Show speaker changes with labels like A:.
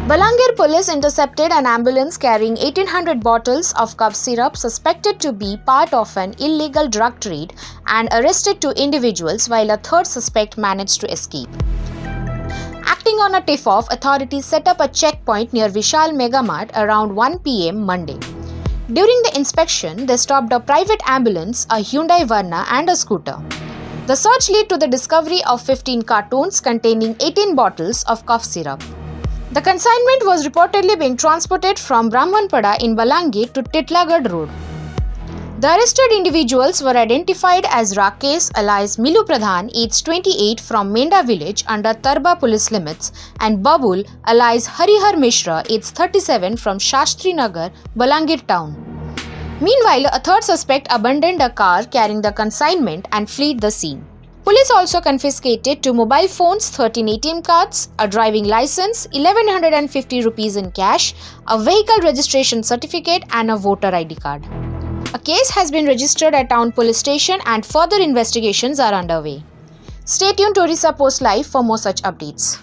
A: Balangir police intercepted an ambulance carrying 1800 bottles of cough syrup suspected to be part of an illegal drug trade and arrested two individuals while a third suspect managed to escape. Acting on a tip-off, authorities set up a checkpoint near Vishal Megamart around 1 p.m. Monday. During the inspection, they stopped a private ambulance, a Hyundai Verna and a scooter. The search led to the discovery of 15 cartons containing 18 bottles of cough syrup. The consignment was reportedly being transported from Brahmanpada in Balangir to Titlagad Road. The arrested individuals were identified as Rakesh alias Milu Pradhan, aged 28 from Menda village under Tarba police limits, and Babul alias Harihar Mishra, aged 37 from Shastri Nagar, Balangir town. Meanwhile, a third suspect abandoned a car carrying the consignment and fled the scene. Police also confiscated 2 mobile phones, 13 ATM cards, a driving license, 1150 rupees in cash, a vehicle registration certificate and a voter ID card. A case has been registered at town police station and further investigations are underway. Stay tuned to Orissapost Live for more such updates.